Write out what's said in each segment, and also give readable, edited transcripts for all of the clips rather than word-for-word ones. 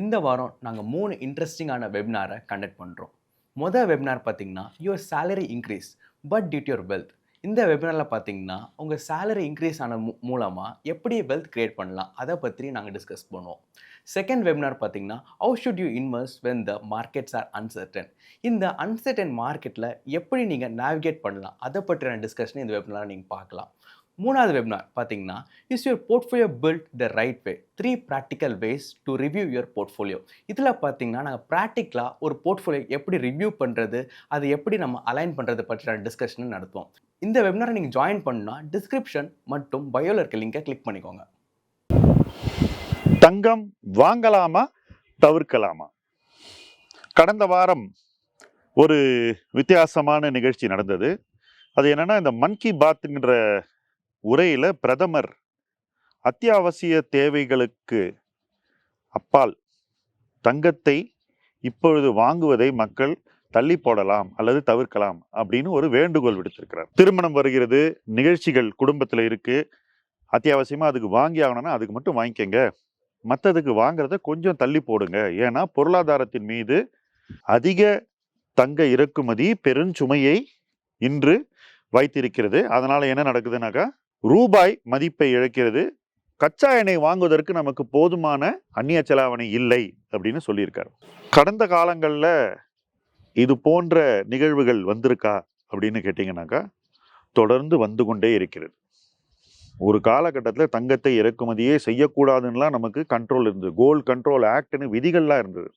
இந்த வாரம் நாங்கள் 3 இன்ட்ரெஸ்டிங்கான வெபினாரை கண்டக்ட் பண்ணுறோம். மொதல் வெபினார் பார்த்தீங்கன்னா your salary increase but due to your wealth. இந்த வெபினாரில் பார்த்தீங்கன்னா உங்கள் சேலரி இன்க்ரீஸ் ஆன மூலமாக எப்படி வெல்த் கிரியேட் பண்ணலாம் அதை பற்றி நாங்கள் டிஸ்கஸ் பண்ணுவோம். செகண்ட் வெபினார் பார்த்தீங்கன்னா how should you invest when the markets R uncertain. இந்த அன்சர்டன் மார்க்கெட்டில் எப்படி நீங்கள் நேவிகேட் பண்ணலாம் அதை பற்றின டிஸ்கஷன் இந்த வெபினாரை நீங்கள் பார்க்கலாம். மூணாவது வெபினார் பார்த்தீங்கன்னா is your portfolio build the right way 3 practical ways to review your portfolio. இதில் பார்த்தீங்கன்னா நாங்கள் ப்ராக்டிக்கலாக ஒரு போர்ட்ஃபோலியோ எப்படி ரிவ்யூ பண்ணுறது, அது எப்படி நம்ம அலைன் பண்ணுறது பற்றின டிஸ்கஷன் நடத்துவோம். இந்த வெபினாரை நீங்கள் ஜாயின் பண்ணால் டிஸ்கிரிப்ஷன் மற்றும் பயோவில் இருக்க லிங்கை கிளிக் பண்ணிக்கோங்க. தங்கம் வாங்கலாமா தவிர்க்கலாமா? கடந்த வாரம் ஒரு வித்தியாசமான நிகழ்ச்சி நடந்தது. அது என்னன்னா, இந்த மன் கி பாத்ங்கிற உரையில பிரதமர் அத்தியாவசிய தேவைகளுக்கு அப்பால் தங்கத்தை இப்பொழுது வாங்குவதை மக்கள் தள்ளி போடலாம் அல்லது தவிர்க்கலாம் அப்படின்னு ஒரு வேண்டுகோள் விடுத்திருக்கிறார். திருமணம் வருகிறது, நிகழ்ச்சிகள் குடும்பத்துல இருக்கு, அத்தியாவசியமா அதுக்கு வாங்கி ஆகணும்னா அதுக்கு மட்டும் வாங்கிக்கங்க, மற்றதுக்கு வாங்குறத கொஞ்சம் தள்ளி போடுங்க. ஏன்னா பொருளாதாரத்தின் மீது அதிக தங்க இறக்குமதி பெருஞ்சுமையை இன்று வைத்திருக்கிறது. அதனால என்ன நடக்குதுனாக்கா, ரூபாய் மதிப்பை இழக்கிறது. கச்சா எண்ணெய் வாங்குவதற்கு நமக்கு போதுமான அந்நிய செலாவணி இல்லை அப்படின்னு சொல்லியிருக்காரு. கடந்த காலங்களில் இது போன்ற நிகழ்வுகள் வந்திருக்கா அப்படின்னு கேட்டீங்கன்னாக்கா, தொடர்ந்து வந்து கொண்டே இருக்கிறது. ஒரு காலகட்டத்தில் தங்கத்தை இறக்குமதியே செய்யக்கூடாதுன்னெலாம் நமக்கு கண்ட்ரோல் இருந்தது. கோல்டு கண்ட்ரோல் ஆக்ட்னு விதிகள்லாம் இருந்தது.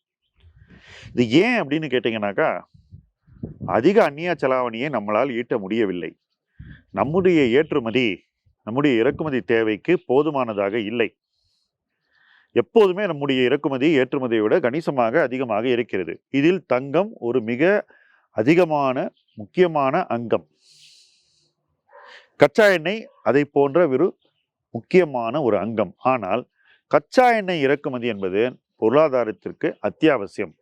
இது ஏன் அப்படின்னு கேட்டீங்கன்னாக்கா, அதிக அந்நிய செலாவணியை நம்மளால் ஈட்ட முடியவில்லை. நம்முடைய ஏற்றுமதி நம்முடைய இறக்குமதி தேவைக்கு போதுமானதாக இல்லை. எப்போதுமே நம்முடைய இறக்குமதி ஏற்றுமதியை விட கணிசமாக அதிகமாக இருக்கிறது. இதில் தங்கம் ஒரு மிக அதிகமான முக்கியமான அங்கம். கச்சா எண்ணெய் அதை போன்ற ஒரு முக்கியமான ஒரு அங்கம். ஆனால் கச்சா எண்ணெய் இறக்குமதி என்பது பொருளாதாரத்திற்கு அத்தியாவசியம்.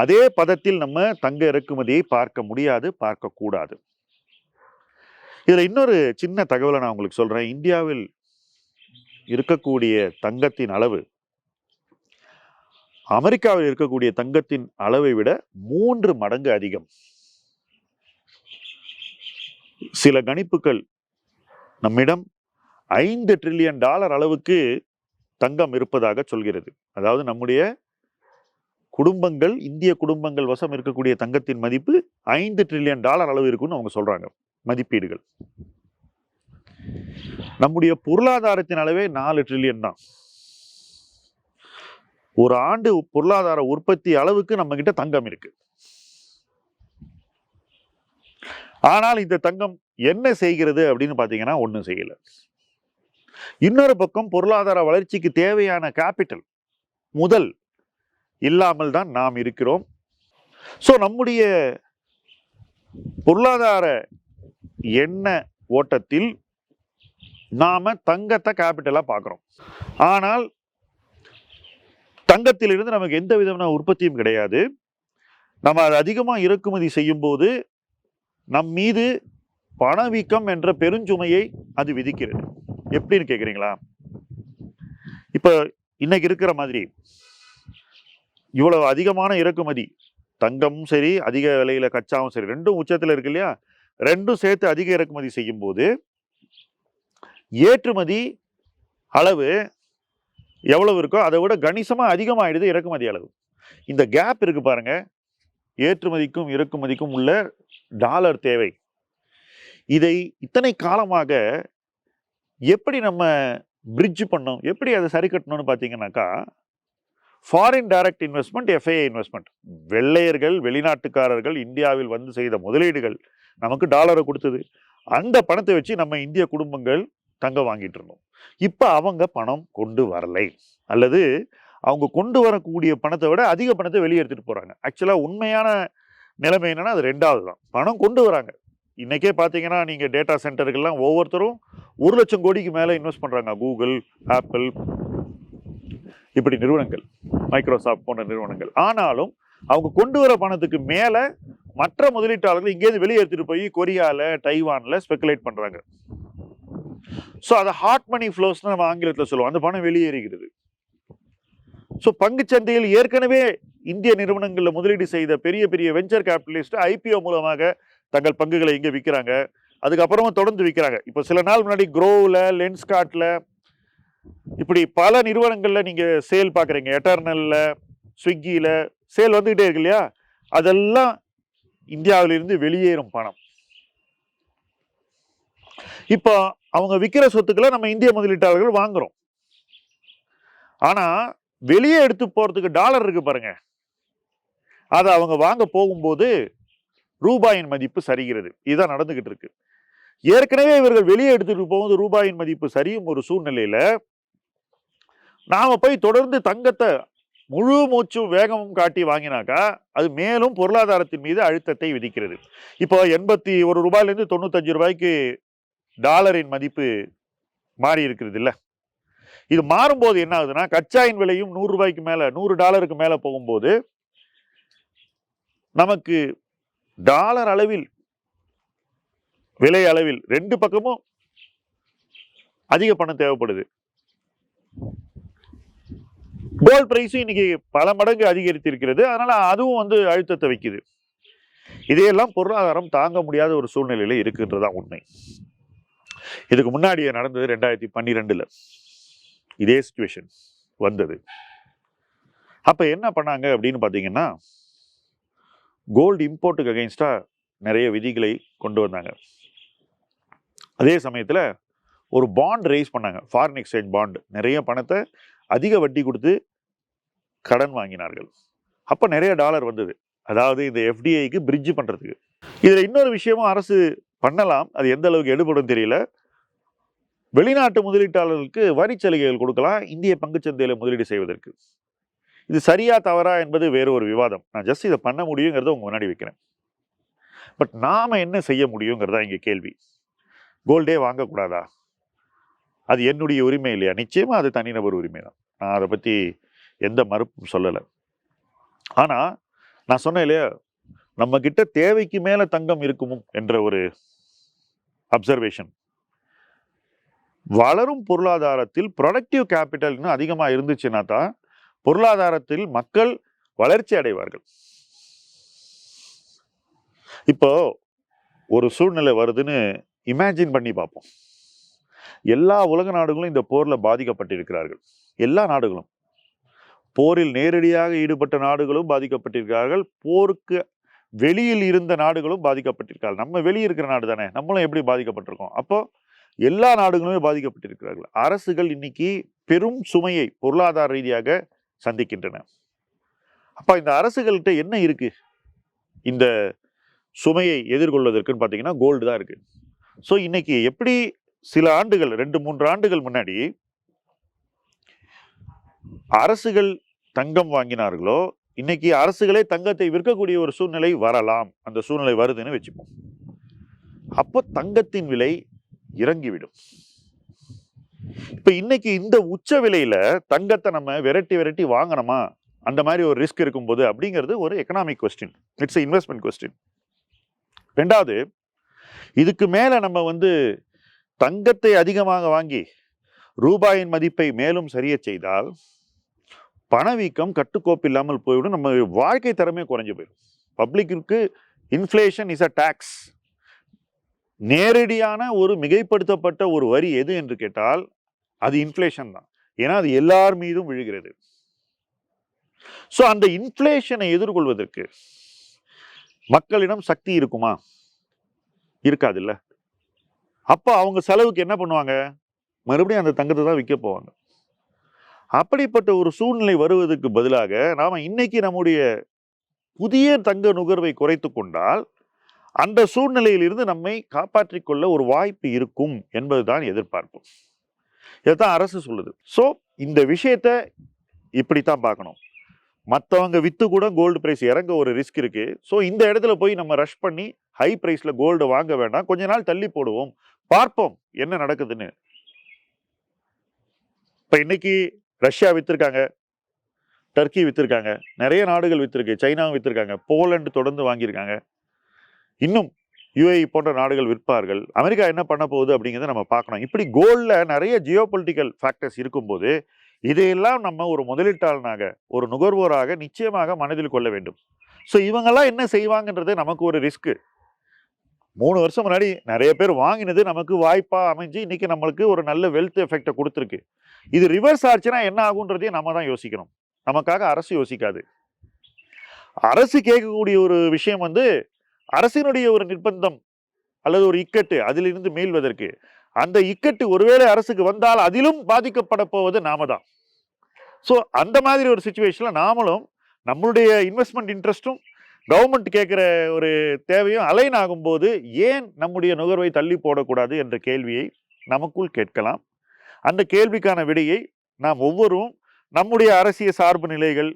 அதே பதத்தில் நம்ம தங்க இறக்குமதியை பார்க்க முடியாது, பார்க்கக்கூடாது. இதுல இன்னொரு சின்ன தகவலை நான் உங்களுக்கு சொல்றேன். இந்தியாவில் இருக்கக்கூடிய தங்கத்தின் அளவு அமெரிக்காவில் இருக்கக்கூடிய தங்கத்தின் அளவை விட 3 மடங்கு அதிகம். சில கணிப்புகள் நம்மிடம் $5 டிரில்லியன் அளவுக்கு தங்கம் இருப்பதாக சொல்கிறது. அதாவது நம்முடைய குடும்பங்கள், இந்திய குடும்பங்கள் வசம் இருக்கக்கூடிய தங்கத்தின் மதிப்பு $5 டிரில்லியன் அளவு இருக்குன்னு அவங்க சொல்றாங்க மதிப்பீடுகள். நம்முடைய பொருளாதாரத்தின் அளவே 4 டிரில்லியன் தான். ஒரு ஆண்டு பொருளாதார உற்பத்தி அளவுக்கு நம்ம கிட்ட தங்கம் இருக்கு. ஆனால் இந்த தங்கம் என்ன செய்கிறது அப்படின்னு பாத்தீங்கன்னா, ஒண்ணும் செய்யல. இன்னொரு பக்கம் பொருளாதார வளர்ச்சிக்கு தேவையான கேபிட்டல், முதல் இல்லாமல் தான் நாம் இருக்கிறோம். சோ நம்முடைய பொருளாதார எண்ண ஓட்டத்தில் நாம தங்கத்தை கேபிட்டலா பார்க்கிறோம். ஆனால் தங்கத்திலிருந்து நமக்கு எந்த விதமான உற்பத்தியும் கிடையாது. நம்ம அது அதிகமா இறக்குமதி செய்யும் போது நம் மீது பணவீக்கம் என்ற பெருஞ்சுமையை அது விதிக்கிறது. எப்படின்னு கேக்குறீங்களா? இப்ப இன்னைக்கு இருக்கிற மாதிரி இவ்வளவு அதிகமான இறக்குமதி, தங்கமும் சரி, அதிக விலையில கச்சாவும் சரி, ரெண்டும் உச்சத்துல இருக்கு இல்லையா? ரெண்டும் சேர்த்து அதிக இறக்குமதி செய்யும் போது ஏற்றுமதி அளவு எவ்வளவு இருக்கோ அதை விட கணிசமா அதிகமாயிடுது இறக்குமதி அளவு. இந்த கேப் இருக்கு பாருங்க, ஏற்றுமதிக்கும் இறக்குமதிக்கும் உள்ள டாலர் தேவை. இதை இத்தனை காலமாக எப்படி நம்ம பிரிட்ஜ் பண்ணோம், எப்படி அதை சரி கட்டணும்னு பார்த்தீங்கன்னாக்கா, foreign direct investment, FII investment. வெள்ளையர்கள், வெளிநாட்டுக்காரர்கள் இந்தியாவில் வந்து செய்த முதலீடுகள் நமக்கு டாலரை கொடுத்தது. அந்த பணத்தை வச்சு நம்ம இந்திய குடும்பங்கள் தங்கம் வாங்கிட்டு இருந்தோம். இப்ப அவங்க பணம் கொண்டு வரலை, அல்லது அவங்க கொண்டு வரக்கூடிய பணத்தை விட அதிக பணத்தை வெளியே எடுத்துட்டு போறாங்க. ஆக்சுவலா உண்மையான நிலைமை என்னன்னா, அது ரெண்டாவது தான். பணம் கொண்டு வராங்க. இன்னைக்கே பாத்தீங்கன்னா, நீங்க டேட்டா சென்டர்கள்லாம் ஒவ்வொருத்தரும் 1 லட்சம் கோடிக்கு மேல இன்வெஸ்ட் பண்றாங்க. கூகுள், ஆப்பிள், இப்படி நிறுவனங்கள், மைக்ரோசாஃப்ட் போன்ற நிறுவனங்கள். ஆனாலும் அவங்க கொண்டு வர பணத்துக்கு மேல மற்ற முதலீட்டாளர்கள் இங்கேருந்து வெளியே எடுத்துட்டு போய் கொரியால, தைவான்ல ஸ்பெகுலேட் பண்றாங்க. ஸோ அதை ஹாட் மணி ஃப்ளோஸ்னு நம்ம ஆங்கிலத்தில் சொல்லுவோம். அந்த பணம் வெளியேறுகிறது. ஸோ பங்குச்சந்தையில் ஏற்கனவே இந்திய நிறுவனங்களில் முதலீடு செய்த பெரிய பெரிய வெஞ்சர் கேபிட்டலிஸ்ட் ஐபிஓ மூலமாக தங்கள் பங்குகளை இங்கே விற்கிறாங்க. அதுக்கப்புறமா தொடர்ந்து விற்கிறாங்க. இப்போ சில நாள் முன்னாடி குரோவில், லென்ஸ்கார்ட்ல, இப்படி பல நிறுவனங்கள்ல நீங்க சேல் பார்க்குறீங்க. எட்டர்னல்ல, ஸ்விக்கியில் சேல் வந்துகிட்டே இருக்கு இல்லையா? அதெல்லாம் இந்தியாவிலிருந்து வெளியேறும் பணம். இப்போ அவங்க விற்கிற சொத்துக்களை நம்ம இந்திய முதலீட்டாளர்கள் வாங்குறோம். ஆனா வெளியே எடுத்து போறதுக்கு டாலர் இருக்கு பாருங்க, அதை அவங்க வாங்க போகும்போது ரூபாயின் மதிப்பு சரிகிறது. இதுதான் நடந்துகிட்டு இருக்கு. ஏற்கனவே இவர்கள் வெளியே எடுத்துட்டு போகும்போது ரூபாயின் மதிப்பு சரியும் ஒரு சூழ்நிலையில நாம போய் தொடர்ந்து தங்கத்தை முழு மூச்சும் வேகமும் காட்டி வாங்கினாக்கா அது மேலும் பொருளாதாரத்தின் மீது அழுத்தத்தை விதிக்கிறது. இப்போ 81 ரூபாயிலிருந்து 95 ரூபாய்க்கு டாலரின் மதிப்பு மாறி இருக்கிறது இல்ல. இது மாறும்போது என்ன ஆகுதுன்னா, கச்சாயின் விலையும் 100 ரூபாய்க்கு மேல, $100 மேல போகும்போது நமக்கு டாலர் அளவில், விலை அளவில் ரெண்டு பக்கமும் அதிக பணம் தேவைப்படுது. கோல்ட் பிரைஸும் இன்னைக்கு பல மடங்கு அதிகரித்து இருக்கிறது. அதனால அதுவும் அழுத்தத்தை வைக்குது. இதையெல்லாம் பொருளாதாரம் தாங்க முடியாத ஒரு சூழ்நிலையில இருக்குன்றதான் உண்மை. இதுக்கு முன்னாடியே நடந்தது 2012 இதே சிச்சுவேஷன் வந்தது. அப்ப என்ன பண்ணாங்க அப்படின்னு பாத்தீங்கன்னா, கோல்டு இம்போர்ட்டுக்கு அகைன்ஸ்டா நிறைய விதிகளை கொண்டு வந்தாங்க. அதே சமயத்துல ஒரு பாண்ட் ரைஸ் பண்ணாங்க, ஃபாரின் எக்ஸ்சேஞ்ச் பாண்ட். நிறைய பணத்தை அதிக வட்டி கொடுத்து கடன் வாங்கினார்கள். அப்ப நிறைய டாலர் வந்தது. அதாவது இந்த எஃப்டிஐக்கு பிரிட்ஜ் பண்றதுக்கு. இதுல இன்னொரு விஷயமும் அரசு பண்ணலாம், அது எந்த அளவுக்கு எடுபடும் தெரியல. வெளிநாட்டு முதலீட்டாளர்களுக்கு வரி சலுகைகள் கொடுக்கலாம் இந்திய பங்குச்சந்தையில முதலீடு செய்வதற்கு. இது சரியா தவறா என்பது வேற ஒரு விவாதம். நான் ஜஸ்ட் இதை பண்ண முடியுங்கிறத உங்க முன்னாடி வைக்கிறேன். பட் நாம என்ன செய்ய முடியுங்கிறதா இங்க கேள்வி. கோல்டே வாங்கக்கூடாதா? அது என்னுடைய உரிமை இல்லையா? நிச்சயமா அது தனிநபர் உரிமை தான். நான் அதை பத்தி எந்த மறுப்பும் சொல்லலை. ஆனா நான் சொன்னேன் இல்லையா, நம்ம கிட்ட தேவைக்கு மேல தங்கம் இருக்குமோ என்ற ஒரு அப்சர்வேஷன். வளரும் பொருளாதாரத்தில் ப்ரொடக்டிவ் கேபிட்டல் இன்னும் அதிகமா இருந்துச்சுன்னா தான் பொருளாதாரத்தில் மக்கள் வளர்ச்சி அடைவார்கள். இப்போ ஒரு சூழ்நிலை வருதுன்னு இமேஜின் பண்ணி பார்ப்போம். எல்லா உலக நாடுகளும் இந்த போர்ல பாதிக்கப்பட்டிருக்கிறார்கள். எல்லா நாடுகளும், போரில் நேரடியாக ஈடுபட்ட நாடுகளும் பாதிக்கப்பட்டிருக்கிறார்கள், போருக்கு வெளியில் இருந்த நாடுகளும் பாதிக்கப்பட்டிருக்கார்கள். நம்ம வெளியே இருக்கிற நாடு தானே, நம்மளும் எப்படி பாதிக்கப்பட்டிருக்கோம்? அப்போ எல்லா நாடுகளுமே பாதிக்கப்பட்டிருக்கிறார்கள். அரசுகள் இன்னைக்கு பெரும் சுமையை பொருளாதார ரீதியாக சந்திக்கின்றன. அப்ப இந்த அரசுகள்கிட்ட என்ன இருக்கு இந்த சுமையை எதிர்கொள்வதற்குன்னு பாத்தீங்கன்னா கோல்டு தான் இருக்கு. ஸோ இன்னைக்கு எப்படி சில ஆண்டுகள், 2-3 ஆண்டுகள் முன்னாடி அரசுகள் தங்கம் வாங்கினார்களோ, இன்னைக்கு அரசுகளே தங்கத்தை விற்கக்கூடிய ஒரு சூழ்நிலை வரலாம். அந்த சூழ்நிலை வருதுன்னு வச்சுப்போம். அப்போ தங்கத்தின் விலை இறங்கிவிடும். இப்ப இன்னைக்கு இந்த உச்ச விலையில தங்கத்தை நம்ம விரட்டி விரட்டி வாங்கணுமா? அந்த மாதிரி ஒரு ரிஸ்க் இருக்கும்போது அப்படிங்கிறது ஒரு economic question. It's investment question. ரெண்டாவது, இதுக்கு மேல நம்ம தங்கத்தை அதிகமாக வாங்கி ரூபாயின் மதிப்பை மேலும் சரிய செய்தால் பணவீக்கம் கட்டுக்கோப்பு இல்லாமல் போய்விடும். நம்ம வாழ்க்கை தரமே குறைஞ்சு போயிடும். பப்ளிக்கு இன்ஃப்ளேஷன் இஸ் அ டாக்ஸ். நேரடியான ஒரு மிகைப்படுத்தப்பட்ட ஒரு வரி எது என்று கேட்டால் அது இன்ஃப்ளேஷன் தான். ஏன்னா அது எல்லார் மீதும் விழுகிறது. ஸோ அந்த இன்ஃப்ளேஷனை எதிர்கொள்வதற்கு மக்களிடம் சக்தி இருக்குமா? இருக்காது இல்ல. அப்ப அவங்க செலவுக்கு என்ன பண்ணுவாங்க? மறுபடியும் அந்த தங்கத்தை தான் விற்க போவாங்க. அப்படிப்பட்ட ஒரு சூழ்நிலை வருவதற்கு பதிலாக நாம இன்னைக்கு நம்முடைய புதிய தங்க நுகர்வை குறைத்து கொண்டால் அந்த சூழ்நிலையில் இருந்து நம்மை காப்பாற்றிக் கொள்ள ஒரு வாய்ப்பு இருக்கும் என்பதுதான் எதிர்பார்ப்பு. இதைத்தான் அரசு சொல்லுது. ஸோ இந்த விஷயத்த இப்படித்தான் பார்க்கணும். மற்றவங்க வித்து கூட கோல்டு பிரைஸ் இறங்க ஒரு ரிஸ்க் இருக்கு. ஸோ இந்த இடத்துல போய் நம்ம ரஷ் பண்ணி ஹை பிரைஸ்ல கோல்டு வாங்க வேண்டாம். கொஞ்ச நாள் தள்ளி போடுவோம், பார்ப்போம் என்ன நடக்குதுன்னு. இப்ப இன்னைக்கு ரஷ்யா வித்திருக்காங்க, டர்க்கி வித்திருக்காங்க, நிறைய நாடுகள் வித்திருக்கு, சைனாவும் வித்திருக்காங்க, போலந்து தொடர்ந்து வாங்கியிருக்காங்க, இன்னும் யுஏஇ போன்ற நாடுகள் விற்பார்கள். அமெரிக்கா என்ன பண்ண போகுது அப்படிங்கிறத நம்ம பார்க்கணும். இப்படி கோல்ட்ல நிறைய ஜியோ பொலிட்டிக்கல் ஃபேக்டர்ஸ் இருக்கும்போது இதையெல்லாம் நம்ம ஒரு முதலீட்டாளனாக, ஒரு நுகர்வோராக நிச்சயமாக மனதில் கொள்ள வேண்டும். ஸோ இவங்கெல்லாம் என்ன செய்வாங்கன்றது நமக்கு ஒரு ரிஸ்க். 3 வருஷம் முன்னாடி நிறைய பேர் வாங்கினது நமக்கு வாய்ப்பா அமைஞ்சு இன்னைக்கு நம்மளுக்கு ஒரு நல்ல வெல்த் எஃபெக்டை கொடுத்துருக்கு. இது ரிவர்ஸ் ஆச்சுன்னா என்ன ஆகுன்றதையும் நம்ம தான் யோசிக்கணும். நமக்காக அரசு யோசிக்காது. அரசு கேட்கக்கூடிய ஒரு விஷயம் அரசினுடைய ஒரு நிர்பந்தம் அல்லது ஒரு இக்கட்டு, அதிலிருந்து மீள்வதற்கு. அந்த இக்கட்டு ஒருவேளை அரசுக்கு வந்தால் அதிலும் பாதிக்கப்பட போவது நாம தான். ஸோ அந்த மாதிரி ஒரு சுச்சுவேஷன்ல நாமளும் நம்மளுடைய இன்வெஸ்ட்மெண்ட் இன்ட்ரெஸ்டும் கவர்மெண்ட் கேட்கிற ஒரு தேவையும் அலைன் ஆகும்போது ஏன் நம்முடைய நுகர்வை தள்ளி போடக்கூடாது என்ற கேள்வியை நமக்குள் கேட்கலாம். அந்த கேள்விக்கான விடையை நாம் ஒவ்வொருவரும் நம்முடைய அரசியல் சார்பு நிலைகள்,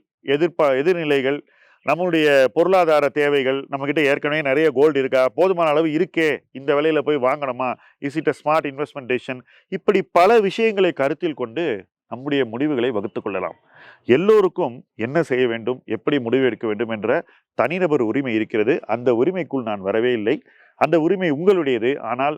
எதிர்நிலைகள், நம்முடைய பொருளாதார தேவைகள், நம்மகிட்ட ஏற்கனவே நிறைய கோல்டு இருக்கா, போதுமான அளவு இருக்கே, இந்த விலையில போய் வாங்கணுமா, is it a smart investment decision, இப்படி பல விஷயங்களை கருத்தில் கொண்டு நம்முடைய முடிவுகளை வகுத்துக் கொள்ளலாம். எல்லோருக்கும் என்ன செய்ய வேண்டும், எப்படி முடிவு எடுக்க வேண்டும் என்ற தனிநபர் உரிமை இருக்கிறது. அந்த உரிமைக்குள் நான் வரவே இல்லை. அந்த உரிமை உங்களுடையது. ஆனால்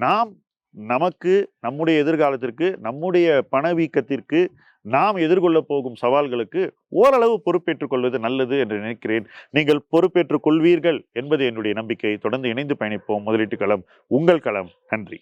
நாம் நமக்கு, நம்முடைய எதிர்காலத்திற்கு, நம்முடைய பணவீக்கத்திற்கு, நாம் எதிர்கொள்ள போகும் சவால்களுக்கு ஓரளவு பொறுப்பேற்றுக் கொள்வது நல்லது என்று நினைக்கிறேன். நீங்கள் பொறுப்பேற்றுக் கொள்வீர்கள் என்பது என்னுடைய நம்பிக்கை. தொடர்ந்து இணைந்து பயணிப்போம். முதலீட்டு களம் உங்கள் களம். நன்றி.